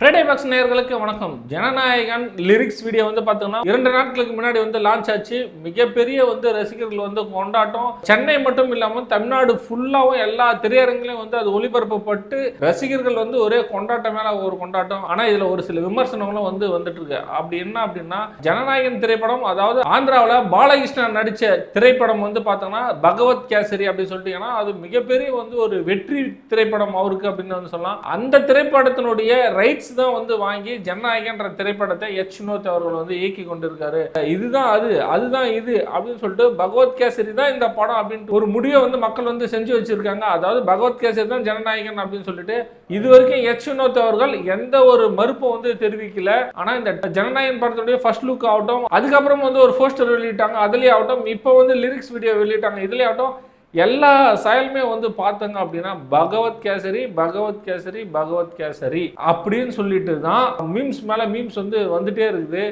Friday box நேயர்களுக்கு வணக்கம். Jananayagan lyrics video வந்து பார்த்தோம்னா 2 நாட்களுக்கு முன்னாடி வந்து லான்ச் ஆச்சு. மிகப்பெரிய வந்து ரசிகர்கள் வந்து கொண்டாட்டம். சென்னை மட்டும் இல்லாமல் தமிழ்நாடு ஃபுல்லாகவும் எல்லா திரையரங்கிலையும் வந்து அது ஒளிபரப்பப்பட்டு ரசிகர்கள் வந்து ஒரே கொண்டாட்டம் மேலே ஒரு கொண்டாட்டம். ஆனால் இதில் ஒரு சில விமர்சனங்களும் வந்து வந்துட்டு இருக்கு. அப்படி என்ன அப்படின்னா, ஜனநாயகன் திரைப்படம், அதாவது ஆந்திராவில் பாலகிருஷ்ணன் நடித்த திரைப்படம் வந்து பார்த்தோம்னா பகவத் கேசரி அப்படின்னு சொல்லிட்டீங்கன்னா அது மிகப்பெரிய வந்து ஒரு வெற்றி திரைப்படம் அவருக்கு அப்படின்னு வந்து சொல்லலாம். அந்த திரைப்படத்தினுடைய ரைட்ஸ் தான் வந்து வாங்கி ஜனநாயகன்ற திரைப்படத்தை எச் வினோத் அவர்கள் வந்து இயக்கி கொண்டிருக்காரு. இதுதான் அதுதான் இது அப்படின்னு சொல்லிட்டு பகவத் கேசரி தான் இந்த படம் அப்படின்னு ஒரு முடிவை வந்து மக்கள் வந்து செஞ்சு வச்சிருக்காங்க. அதாவது பகவத் கேசரி தான் ஜனநாயகன் அப்படின்னு சொல்லிட்டு இது வரைக்கும் எச் வினோத் அவர்கள் எந்த ஒரு மறுப்பும் வந்து தெரிவிக்கல. ஆனா இந்த ஜனநாயகன் படத்துடைய ஃபர்ஸ்ட் லுக் ஆகட்டும், அதுக்கப்புறம் வந்து ஒரு போஸ்டர் வெளியிட்டாங்க, அதுலயே ஆகட்டும், இப்போ வந்து லிரிக்ஸ் வீடியோ வெளியிட்டாங்க, இதுலயே ஆகட்டும், எல்லா செயலுமே வந்து பார்த்தங்க அப்படின்னா பகவத் கேசரி பகவத் கேசரி பகவத் கேசரி அப்படின்னு சொல்லிட்டு தான் மீம்ஸ் மேலே மீம்ஸ் வந்து வந்துட்டே இருக்குது.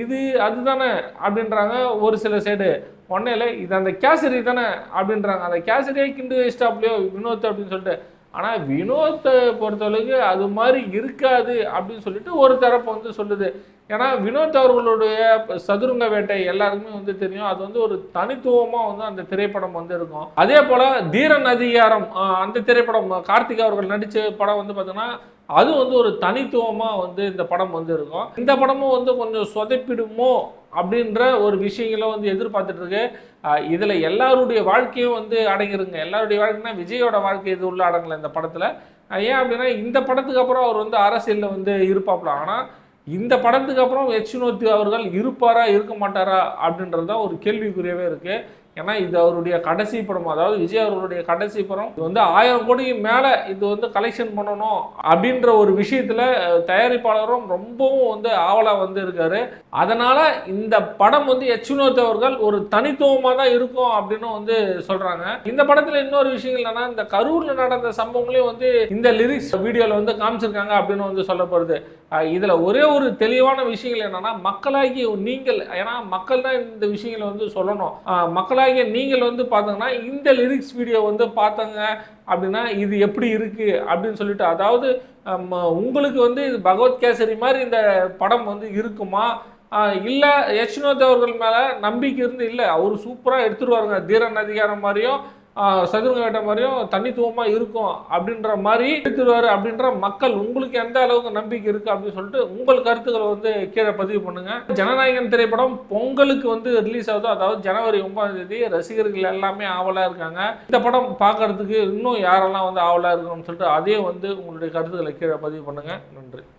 இது அதுதானே அப்படின்றாங்க ஒரு சில சைடு. ஒன்னையில் இது அந்த கேசரி தானே அப்படின்றாங்க. அந்த கேசரியை கிண்டு வச்சிட்டாப்லையோ வினோத் அப்படின்னு சொல்லிட்டு. ஆனால் வினோத்தை பொறுத்தளவுக்கு அது மாதிரி இருக்காது அப்படின்னு சொல்லிட்டு ஒரு தரப்பு வந்து சொல்லுது. ஏன்னா வினோத் அவர்களுடைய சதுரங்க வேட்டை எல்லாருக்குமே வந்து தெரியும். அது வந்து ஒரு தனித்துவமாக வந்து அந்த திரைப்படம் வந்து இருக்கும். அதே போல் தீரன் அதிகாரம் அந்த திரைப்படம் கார்த்திக் அவர்கள் நடித்த படம் வந்து பார்த்தீங்கன்னா அது வந்து ஒரு தனித்துவமாக வந்து இந்த படம் வந்து இருக்கும். இந்த படமும் வந்து கொஞ்சம் சொதப்பிடுமோ அப்படின்ற ஒரு விஷயங்களை வந்து எதிர்பார்த்துட்டு இருக்கு. இதில் எல்லாருடைய வாழ்க்கையும் வந்து அடங்கிருங்க. எல்லாருடைய வாழ்க்கைனா விஜயோட வாழ்க்கை இது உள்ள அடங்கலை இந்த படத்தில். ஏன் அப்படின்னா இந்த படத்துக்கு அப்புறம் அவர் வந்து அரசியலில் வந்து இருப்பாப்ல. ஆனால் இந்த படத்துக்கு அப்புறம் எச் வினோத் அவர்கள் இருப்பாரா இருக்க மாட்டாரா அப்படின்றது தான் ஒரு கேள்விக்குறியவே இருக்குது. ஏன்னா இது அவருடைய கடைசி படம், அதாவது விஜய் அவர்களுடைய கடைசி படம். இது வந்து 1000 கோடிக்கு மேலே இது வந்து கலெக்ஷன் பண்ணணும் அப்படின்ற ஒரு விஷயத்தில் தயாரிப்பாளரும் ரொம்பவும் வந்து ஆவலாக வந்து இருக்காரு. அதனால் இந்த படம் வந்து எச் வினோத் அவர்கள் ஒரு தனித்துவமாக தான் இருக்கும் அப்படின்னு வந்து சொல்கிறாங்க. இந்த படத்தில் இன்னொரு விஷயம் என்னன்னா, இந்த கரூரில் நடந்த சம்பவங்களையும் வந்து இந்த லிரிக்ஸ் வீடியோவில் வந்து காமிச்சிருக்காங்க அப்படின்னு வந்து சொல்லப்படுது. இதில் ஒரே ஒரு தெளிவான விஷயங்கள் என்னன்னா, மக்களாகி நீங்கள், ஏன்னா மக்கள் தான் இந்த விஷயங்களை வந்து சொல்லணும். மக்களாகிய நீங்கள் வந்து பார்த்தீங்கன்னா இந்த லிரிக்ஸ் வீடியோ வந்து பார்த்தங்க அப்படின்னா இது எப்படி இருக்குது அப்படின்னு சொல்லிட்டு, அதாவது உங்களுக்கு வந்து இது பகவத் கேசரி மாதிரி இந்த படம் வந்து இருக்குமா, இல்லை எச் வினோத் அவர்கள் மேலே நம்பிக்கை இருந்து இல்லை அவர் சூப்பராக எடுத்துருவாருங்க, தீரன் அதிகாரம் மாதிரியும் சதுரங்க வேட்டை மாதிரியும் தனித்துவமாக இருக்கும் அப்படின்ற மாதிரி எடுத்துருவாரு அப்படின்ற மக்கள் உங்களுக்கு எந்த அளவுக்கு நம்பிக்கை இருக்குது அப்படின்னு சொல்லிட்டு உங்கள் கருத்துக்களை வந்து கீழே பதிவு பண்ணுங்க. ஜனநாயகன் திரைப்படம் பொங்கலுக்கு வந்து ரிலீஸ் ஆகுது, அதாவது ஜனவரி 9ஆம் தேதி. ரசிகர்கள் எல்லாமே ஆவலாக இருக்காங்க இந்த படம் பார்க்கறதுக்கு. இன்னும் யாரெல்லாம் வந்து ஆவலாக இருக்கணும்னு சொல்லிட்டு அதே வந்து உங்களுடைய கருத்துக்களை கீழே பதிவு பண்ணுங்க. நன்றி.